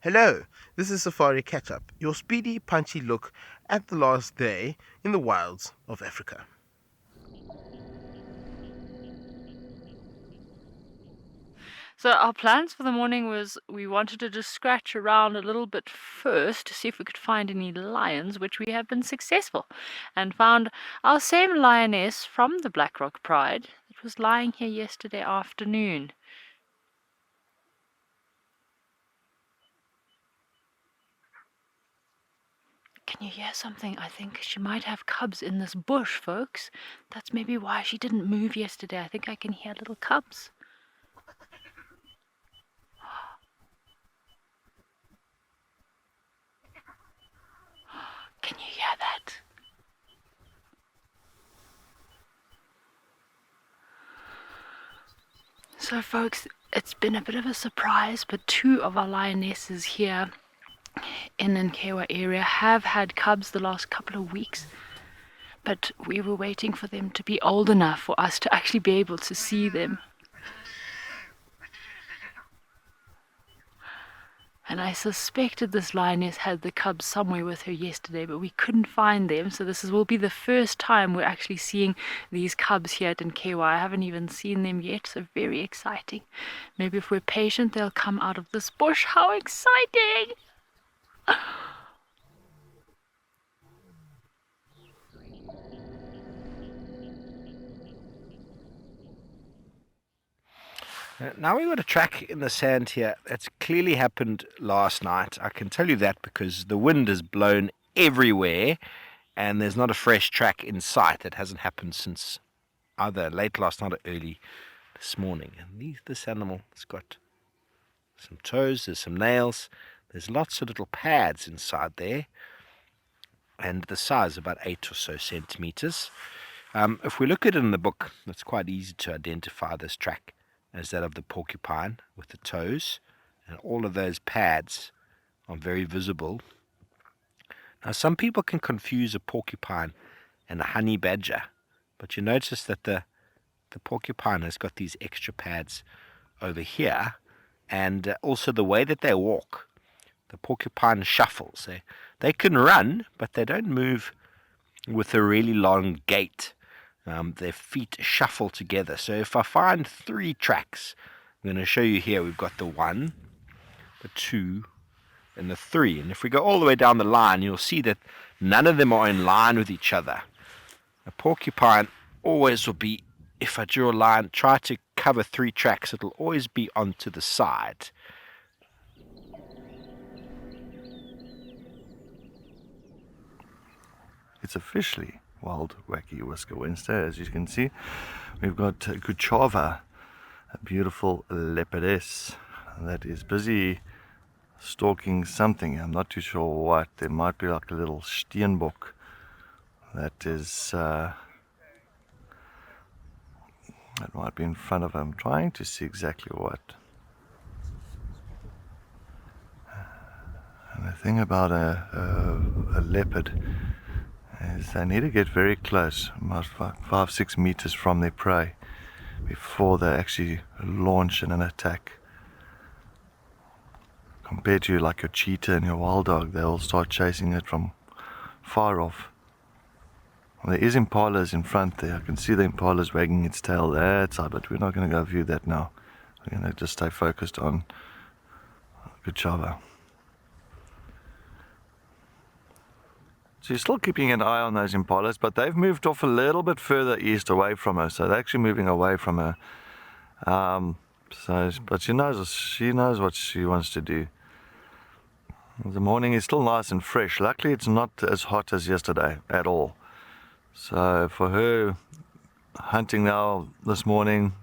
Hello, this is Safari Catch Up, your speedy, punchy look at the last day in the wilds of Africa. So our plans for the morning was we wanted to just scratch around a little bit first to see if we could find any lions, which we have been successful, and found our same lioness from the Black Rock Pride that was lying here yesterday afternoon. Can you hear something? I think she might have cubs in this bush, folks. That's maybe why she didn't move yesterday. I think I can hear little cubs. Can you hear that? So, folks, it's been a bit of a surprise, but two of our lionesses here in the Nkewa area have had cubs the last couple of weeks, but we were waiting for them to be old enough for us to actually be able to see them. And I suspected this lioness had the cubs somewhere with her yesterday, but we couldn't find them. So will be the first time we're actually seeing these cubs here at Nkewa. I haven't even seen them yet, so very exciting. Maybe if we're patient, they'll come out of this bush. How exciting! Now we've got a track in the sand here that's clearly happened last night. I can tell you that because the wind has blown everywhere and there's not a fresh track in sight. It hasn't happened since either late last night or early this morning. And this animal has got some toes, there's some nails, there's lots of little pads inside there, and the size about 8 or so centimeters. If we look at it in the book, it's quite easy to identify this track as that of the porcupine with the toes, and all of those pads are very visible. Now, some people can confuse a porcupine and a honey badger, but you notice that the porcupine has got these extra pads over here, and also the way that they walk. The porcupine shuffles. They can run, but they don't move with a really long gait. Their feet shuffle together. So if I find 3 tracks, I'm going to show you here. We've got the 1, the 2, and the 3. And if we go all the way down the line, you'll see that none of them are in line with each other. A porcupine always will be, if I draw a line, try to cover 3 tracks, it'll always be onto the side. It's officially Wild Wacky Whisker Wednesday. As you can see, we've got Kuchava, a beautiful leopardess that is busy stalking something. I'm not too sure what. There might be like a little steenbok that is that might be in front of her. I'm trying to see exactly what. And the thing about a leopard is they need to get very close, about 5-6 meters from their prey, before they actually launch in an attack. Compared to like your cheetah and your wild dog, they all start chasing it from far off. Well, there is impalas in front there. I can see the impala's wagging its tail that side, but we're not going to go view that now. We're going to just stay focused on Kuchava. So you're still keeping an eye on those impalas, but they've moved off a little bit further east away from her. So they're actually moving away from her. But she knows what she wants to do. The morning is still nice and fresh. Luckily, it's not as hot as yesterday at all. So for her, hunting now this morning,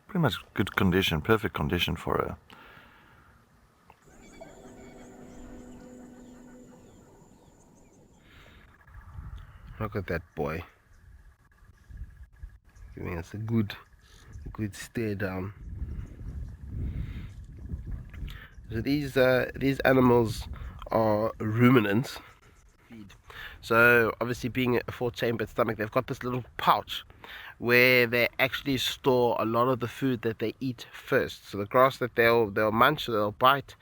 pretty much good condition, perfect condition for her. Look at that boy, giving us a good stare down. So these animals are ruminants. So obviously, being a 4-chambered stomach, they've got this little pouch where they actually store a lot of the food that they eat first. So the grass that they'll munch, they'll bite,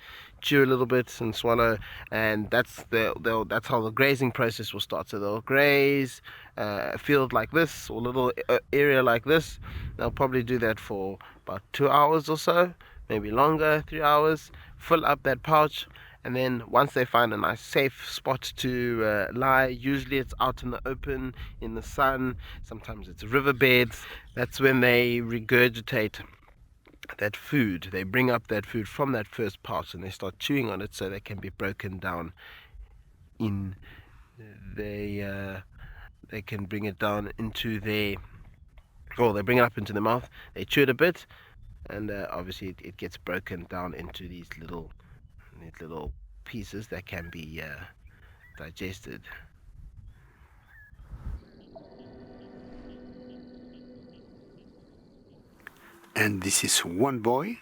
chew a little bit and swallow, and that's how the grazing process will start. So they'll graze a field like this, or a little area like this. They'll probably do that for about 2 hours or so, maybe longer, 3 hours, fill up that pouch, and then once they find a nice safe spot to lie, usually it's out in the open, in the sun, sometimes it's riverbeds, that's when they regurgitate that food. They bring up that food from that first pouch and they start chewing on it so they can be broken down in they can bring it down into their, or they bring it up into the mouth, they chew it a bit, and obviously it gets broken down into these little pieces that can be digested. And this is one boy,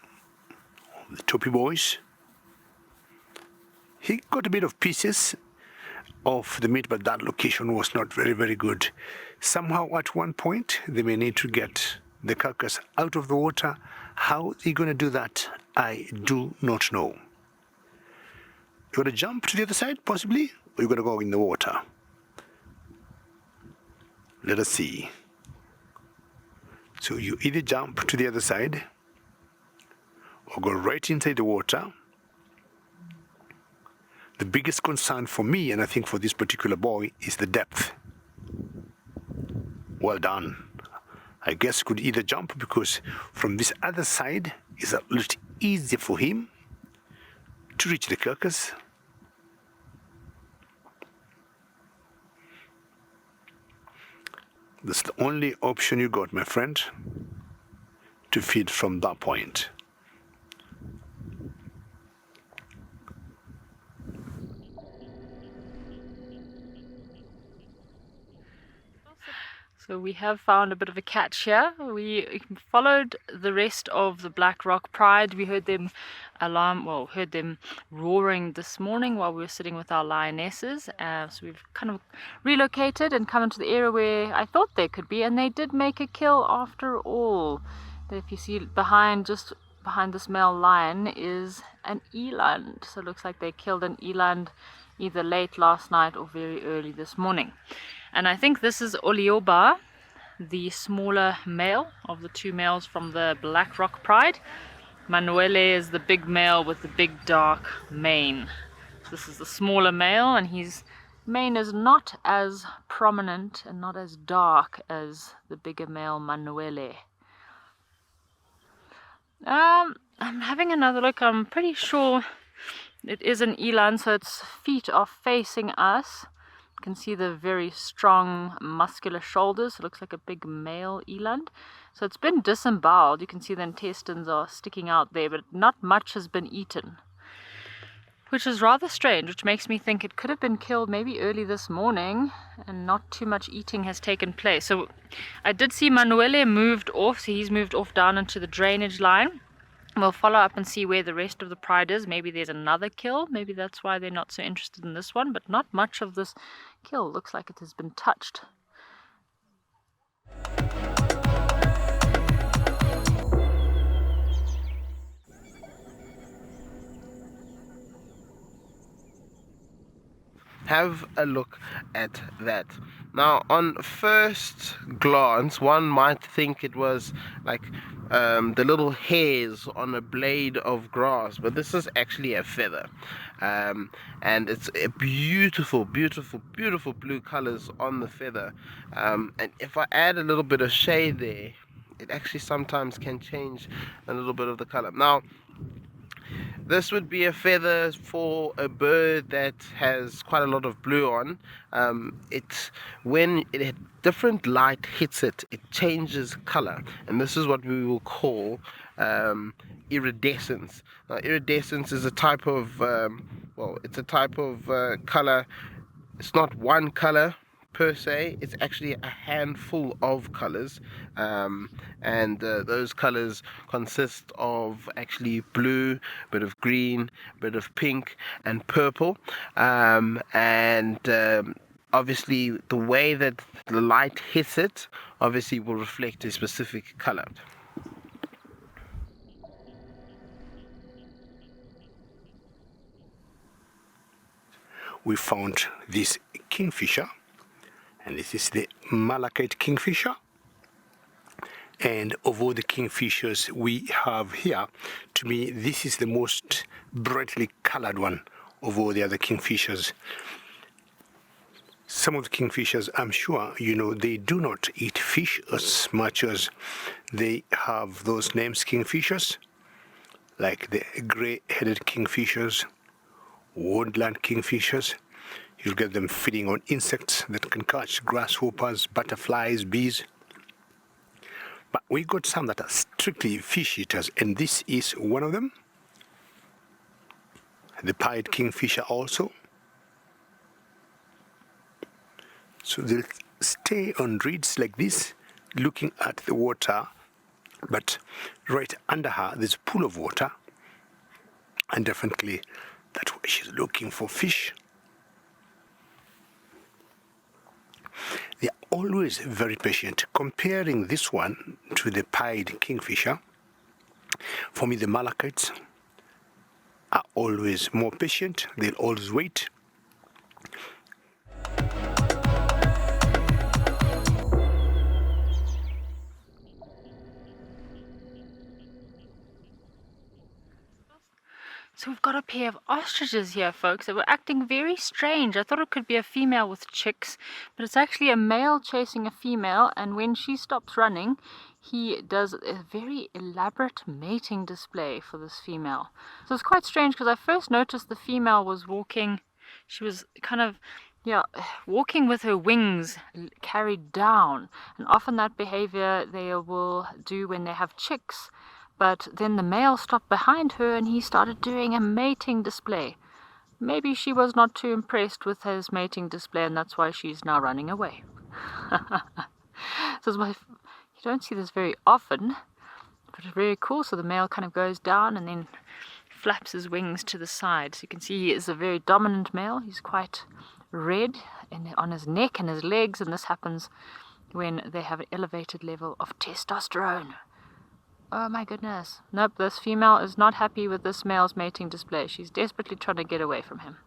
the Topi boys. He got a bit of pieces of the meat, but that location was not very good. Somehow at one point they may need to get the carcass out of the water. How they're going to do that, I do not know. You're going to jump to the other side possibly, or you're going to go in the water? Let us see. So you either jump to the other side or go right inside the water. The biggest concern for me, and I think for this particular boy, is the depth. Well done. I guess he could either jump, because from this other side is a little easier for him to reach the carcass. That's the only option you got, my friend, to feed from that point. So we have found a bit of a catch here. We followed the rest of the Black Rock Pride. We heard them heard them roaring this morning while we were sitting with our lionesses. So we've kind of relocated and come into the area where I thought they could be, and they did make a kill after all. If you see just behind this male lion is an eland. So it looks like they killed an eland either late last night or very early this morning. And I think this is Olioba, the smaller male of the two males from the Black Rock Pride. Manuele is the big male with the big dark mane. This is the smaller male, and his mane is not as prominent and not as dark as the bigger male Manuele. I'm having another look. I'm pretty sure it is an eland, so its feet are facing us. You can see the very strong muscular shoulders. It looks like a big male eland. So it's been disemboweled. You can see the intestines are sticking out there, but not much has been eaten, which is rather strange, which makes me think it could have been killed maybe early this morning and not too much eating has taken place. So I did see Manuele moved off, so he's moved off down into the drainage line. We'll follow up and see where the rest of the pride is. Maybe there's another kill. Maybe that's why they're not so interested in this one. But not much of this kill looks like it has been touched. Have a look at that. Now, on first glance, one might think it was like the little hairs on a blade of grass, but this is actually a feather, and it's a beautiful blue colors on the feather, and if I add a little bit of shade there, it actually sometimes can change a little bit of the color. Now, this would be a feather for a bird that has quite a lot of blue on. When different light hits it, it changes color, and this is what we will call iridescence. Now, iridescence is a type of color. It's not one color per se, it's actually a handful of colors, and those colors consist of actually blue, bit of green, bit of pink and purple, and obviously the way that the light hits it obviously will reflect a specific color. we found this kingfisher, and this is the malachite kingfisher. And of all the kingfishers we have here, to me, this is the most brightly colored one of all the other kingfishers. Some of the kingfishers, I'm sure, you know, they do not eat fish as much as they have those names, kingfishers, like the grey-headed kingfishers, woodland kingfishers. You'll get them feeding on insects that can catch grasshoppers, butterflies, bees. But we got some that are strictly fish eaters, and this is one of them. The pied kingfisher also. So they'll stay on reeds like this, looking at the water, but right under her there's a pool of water, and definitely that's why she's looking for fish. They are always very patient. Comparing this one to the pied kingfisher, for me the malachites are always more patient. They'll always wait. So we've got a pair of ostriches here, folks, that were acting very strange. I thought it could be a female with chicks, but it's actually a male chasing a female, and when she stops running, he does a very elaborate mating display for this female. So it's quite strange, because I first noticed the female was walking, she was kind of, walking with her wings carried down, and often that behavior they will do when they have chicks. But then the male stopped behind her and he started doing a mating display. Maybe she was not too impressed with his mating display, and that's why she's now running away. So you don't see this very often, but it's very cool. So the male kind of goes down and then flaps his wings to the side. So you can see he is a very dominant male. He's quite red on his neck and his legs, and this happens when they have an elevated level of testosterone. Oh my goodness. Nope, this female is not happy with this male's mating display. She's desperately trying to get away from him.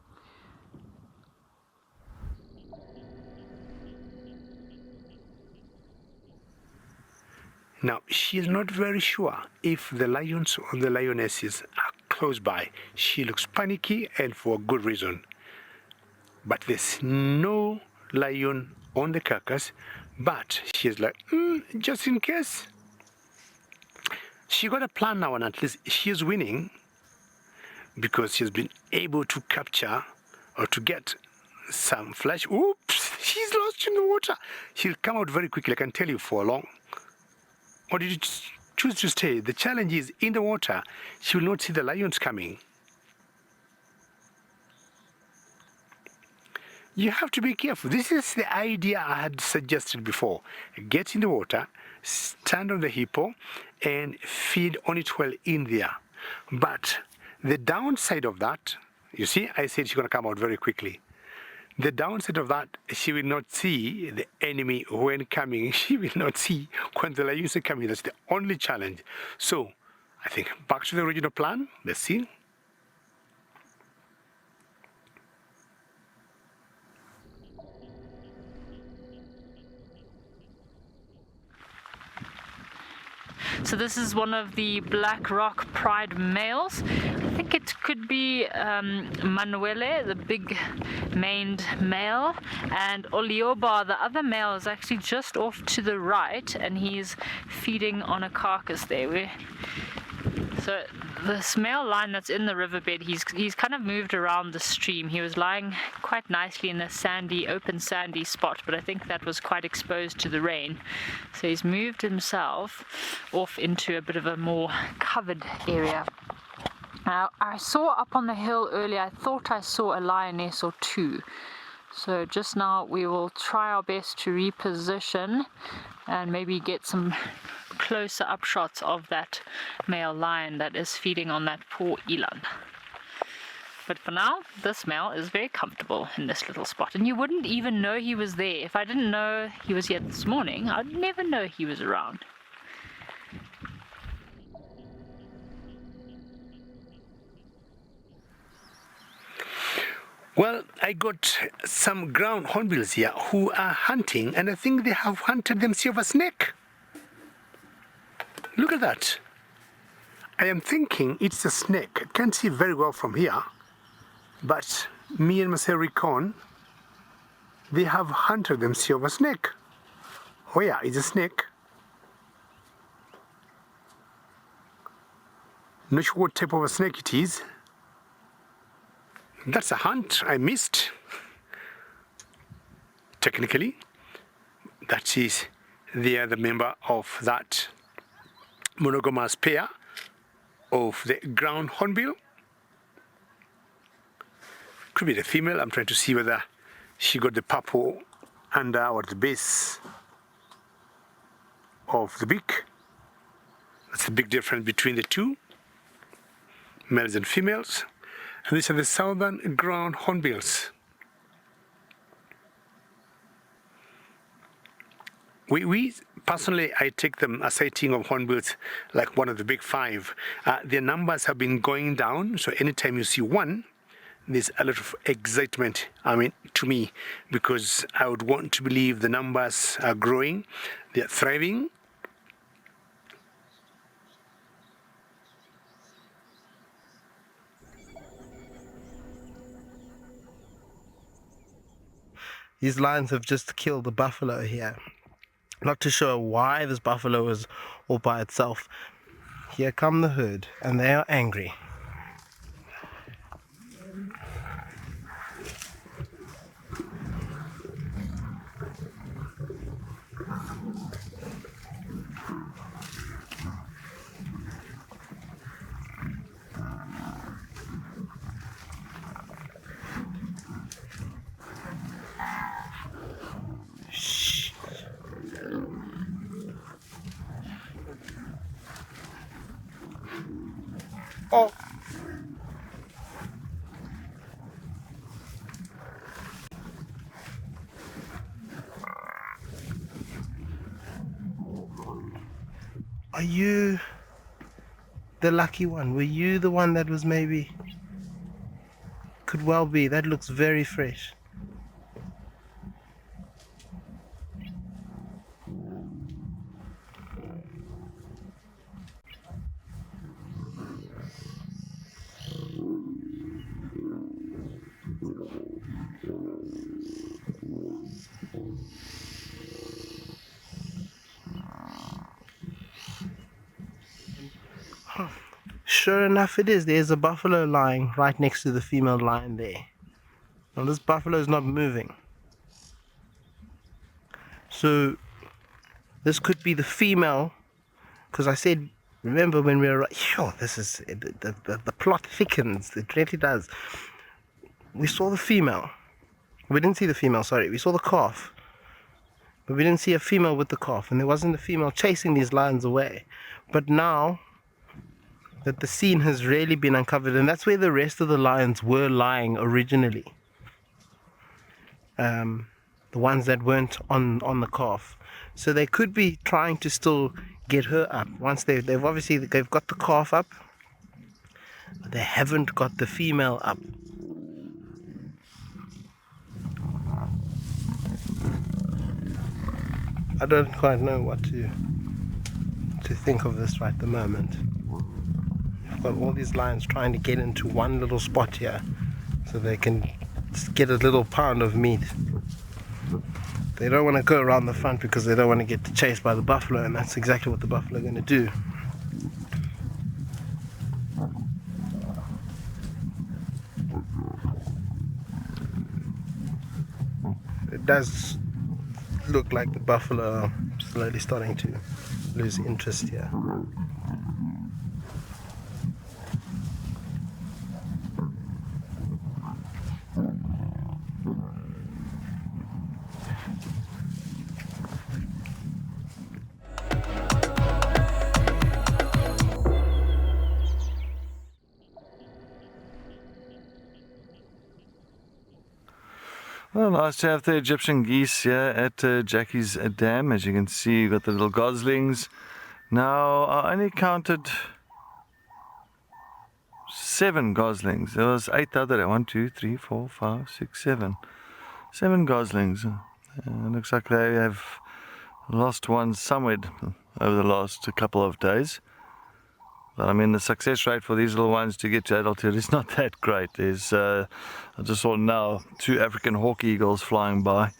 Now, she is not very sure if the lions or the lionesses are close by. She looks panicky, and for good reason. But there's no lion on the carcass, but she's like, just in case. She got a plan now, and at least she's winning because she's been able to capture or to get some flesh. Oops, she's lost in the water. She'll come out very quickly, I can tell you, for long. Or did you choose to stay? The challenge is in the water, she will not see the lions coming. You have to be careful. This is the idea I had suggested before. Get in the water, stand on the hippo, and feed on it well in there. But the downside of that, you see, I said she's going to come out very quickly. The downside of that, she will not see the enemy when coming. She will not see when the lions are coming. That's the only challenge. So, I think back to the original plan. Let's see. So this is one of the Black Rock Pride males. I think it could be Manuele, the big maned male, and Olioba, the other male, is actually just off to the right, and he's feeding on a carcass there. So this male lion that's in the riverbed, he's kind of moved around the stream. He was lying quite nicely in a open sandy spot, but I think that was quite exposed to the rain. So he's moved himself off into a bit of a more covered area. Now, I saw up on the hill earlier, I thought I saw a lioness or two. So just now we will try our best to reposition and maybe get some closer up shots of that male lion that is feeding on that poor eland. But for now, this male is very comfortable in this little spot, and you wouldn't even know he was there. If I didn't know he was here this morning, I'd never know he was around. Well, I got some ground hornbills here who are hunting, and I think they have hunted themselves a snake. Look at that. I am thinking it's a snake. I can't see very well from here, but me and Masai recon, they have hunted themselves a snake. Oh yeah, it's a snake. Not sure what type of a snake it is. That's a hunt I missed. Technically, that is they are the member of that monogamous pair of the ground hornbill. Could be the female. I'm trying to see whether she got the purple under or the base of the beak. That's the big difference between the two, males and females. And these are the southern ground hornbills. We personally, I take them a sighting of hornbills like one of the big five. Their numbers have been going down, so anytime you see one, there's a lot of excitement, to me, because I would want to believe the numbers are growing, they're thriving. These lions have just killed a buffalo here. Not too sure why this buffalo is all by itself. Here come the herd, and they are angry. Oh. Are you the lucky one? Were you the one that was maybe? Could well be. That looks very fresh. Sure enough it is. There's a buffalo lying right next to the female lion there. Now this buffalo is not moving. So this could be the female, because I said, remember when we were, this is, the plot thickens, it really does. We saw the female. We didn't see the female, sorry. We saw the calf. But we didn't see a female with the calf, and there wasn't a female chasing these lions away. But now that the scene has really been uncovered, and that's where the rest of the lions were lying originally. The ones that weren't on the calf. So they could be trying to still get her up. Once they've got the calf up, but they haven't got the female up. I don't quite know what to think of this right at the moment. We've got all these lions trying to get into one little spot here so they can just get a little pound of meat. They don't want to go around the front because they don't want to get chased by the buffalo, and that's exactly what the buffalo are going to do. It does look like the buffalo are slowly starting to lose interest here. Well, nice to have the Egyptian geese here at Jacis Dam. As you can see, you've got the little goslings. Now, I only counted 7 goslings. There was 8 the other day. 1, 2, 3, 4, 5, 6, 7. 7 goslings. Looks like they have lost one somewhere over the last couple of days. But I mean, the success rate for these little ones to get to adulthood is not that great. There's, I just saw now 2 African hawk eagles flying by.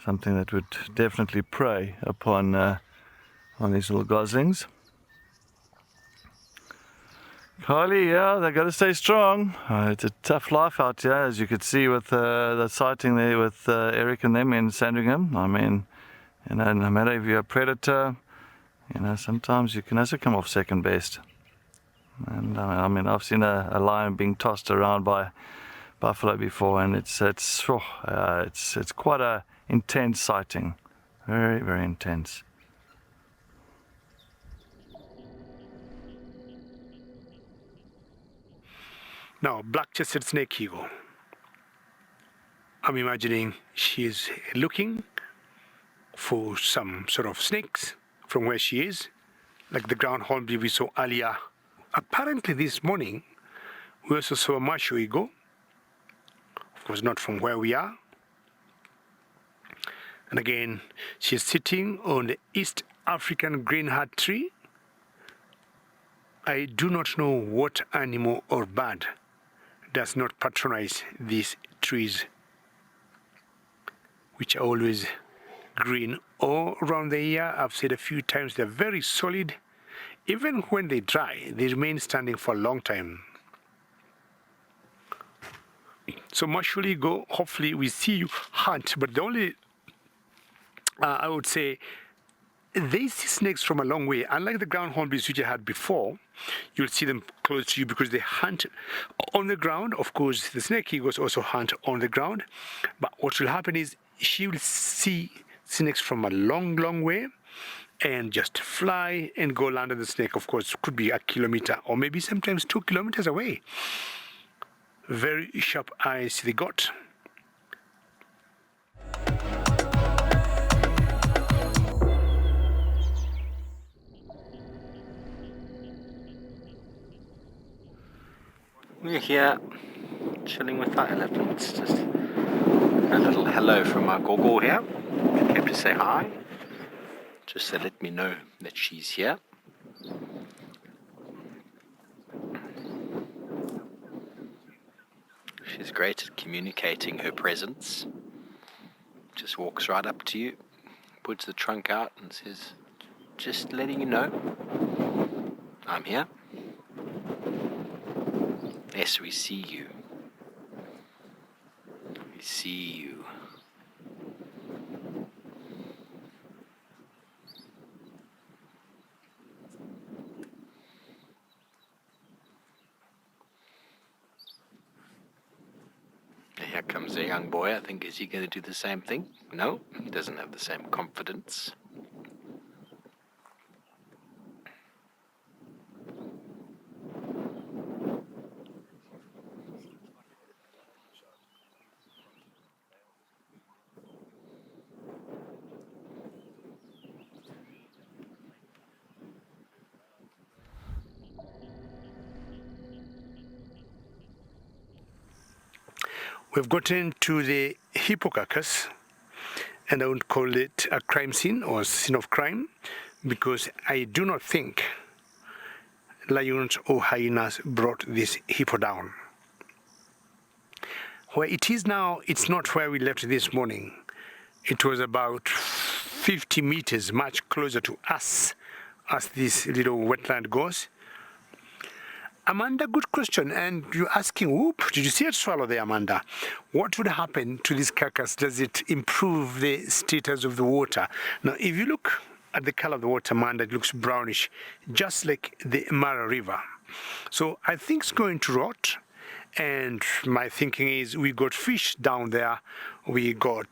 Something that would definitely prey upon on these little goslings. Carly, yeah, they got to stay strong. It's a tough life out here, as you could see with the sighting there with Eric and them in Sandringham. I mean, you know, no matter if you're a predator, you know, sometimes you can also come off second best. And I mean, I've seen a lion being tossed around by buffalo before, and it's quite a intense sighting, very, very intense. Now, black-chested snake eagle. I'm imagining she's looking for some sort of snakes from where she is, like the ground hornbill we saw earlier. Apparently this morning, we also saw a macho eagle. Of course, not from where we are. And again, she's sitting on the East African greenheart tree. I do not know what animal or bird does not patronize these trees, which are always green all around the year. I've said a few times they're very solid. Even when they dry, they remain standing for a long time. So mutually go, hopefully we see you hunt, but the only, I would say, they see snakes from a long way. Unlike the ground hornbills which I had before, you'll see them close to you because they hunt on the ground. Of course, the snake eagles also hunt on the ground. But what will happen is she will see snakes from a long, long way and just fly and go land on the snake. Of course, could be a kilometer or maybe sometimes 2 kilometers away. Very sharp eyes they got. We're here chilling with our elephants. Just a little hello from our gogo here. Came to say hi. Just to let me know that she's here. She's great at communicating her presence. Just walks right up to you, puts the trunk out and says, just letting you know, I'm here. Yes, we see you. We see you. Here comes a young boy. I think, is he going to do the same thing? No, he doesn't have the same confidence. We've gotten to the hippo carcass, and I won't call it a crime scene or scene of crime because I do not think lions or hyenas brought this hippo down. Where it is now, it's not where we left this morning. It was about 50 meters, much closer to us as this little wetland goes. Amanda, good question. And you're asking, whoop, did you see it swallow there, Amanda? What would happen to this carcass? Does it improve the status of the water? Now, if you look at the color of the water, Amanda, it looks brownish, just like the Mara River. So I think it's going to rot. And my thinking is we got fish down there. We got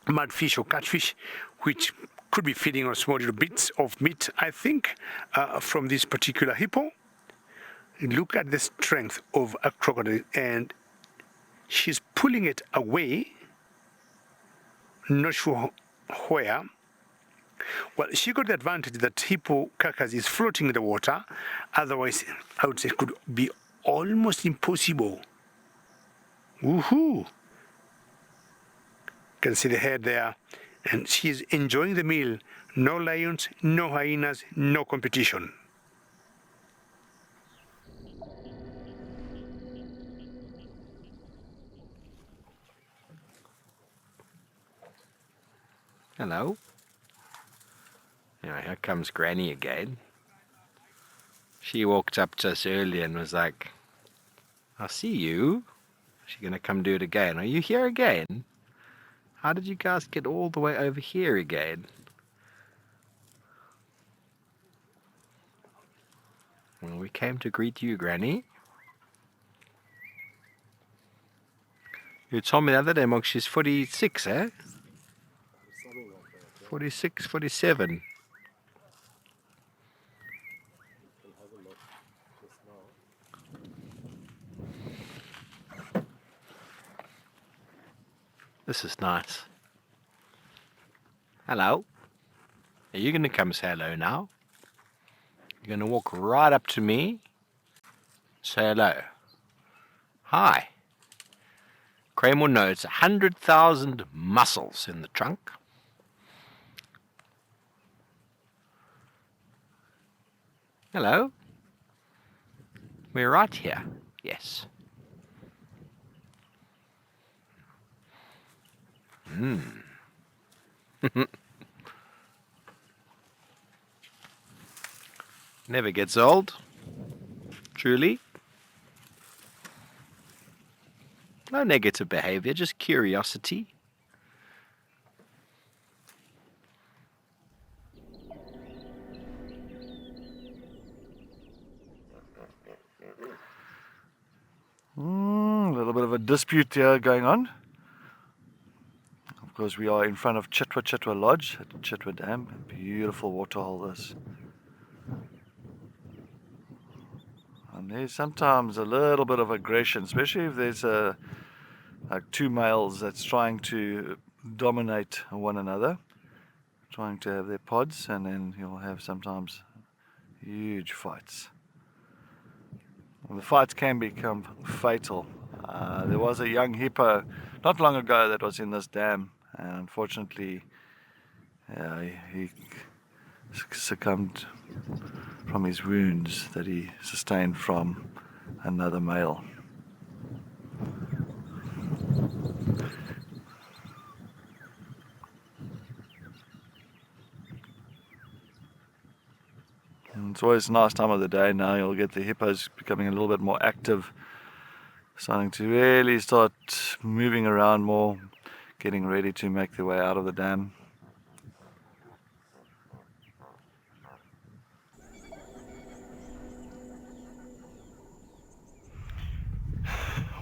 mudfish or catfish, which could be feeding on small little bits of meat, I think, from this particular hippo. Look at the strength of a crocodile, and she's pulling it away, not sure where. Well, she got the advantage that hippo carcass is floating in the water. Otherwise, I would say it could be almost impossible. Woohoo! Can see the head there. And she's enjoying the meal. No lions, no hyenas, no competition. Hello. Anyway, here comes Granny again. She walked up to us earlier and was like, I see you. Is she going to come do it again? Are you here again? How did you guys get all the way over here again? Well, we came to greet you, Granny. You told me the other day, Mog, she's 46, eh? 46, 47. This is nice. Hello. Are you going to come say hello now? You're going to walk right up to me. Say hello. Hi. Kramer notes 100,000 mussels in the trunk. Hello. We're right here. Yes. Never gets old. Truly. No negative behavior, just curiosity. A little bit of a dispute here going on. Of course, we are in front of Chitwa Lodge at Chitwa Dam. A beautiful waterhole this. And there's sometimes a little bit of aggression, especially if there's like two males that's trying to dominate one another, trying to have their pods, and then you'll have sometimes huge fights. And the fights can become fatal. There was a young hippo not long ago that was in this dam, and unfortunately he succumbed from his wounds that he sustained from another male. And it's always a nice time of the day now. You'll get the hippos becoming a little bit more active, starting to really start moving around more, getting ready to make their way out of the dam.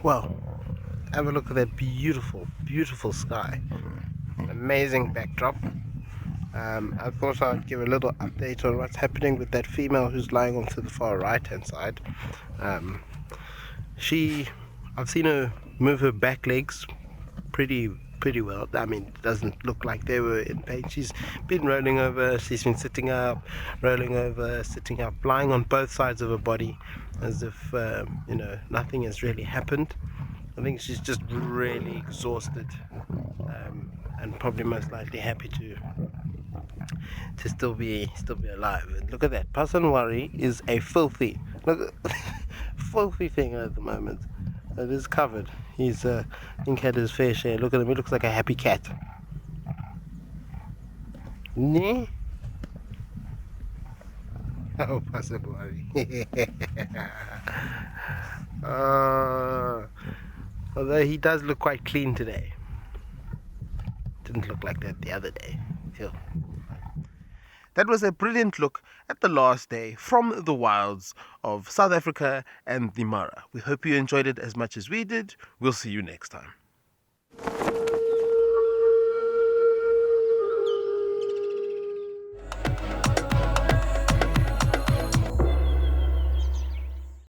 Well, have a look at that beautiful, beautiful sky. Amazing backdrop. I thought I'd give a little update on what's happening with that female who's lying onto the far right hand side. I've seen her move her back legs pretty well. I mean, it doesn't look like they were in pain. She's been rolling over, she's been sitting up, rolling over, sitting up, lying on both sides of her body as if nothing has really happened. I think she's just really exhausted, and probably most likely happy to still be alive. And look at that. Pasanwari is a filthy thing at the moment. It is covered. He's I think had his fair share. Look at him, he looks like a happy cat. Nee? Oh, Pasanwari. Although he does look quite clean today. Didn't look like that the other day. Phew. That was a brilliant look at the last day from the wilds of South Africa and the Mara. We hope you enjoyed it as much as we did. We'll see you next time.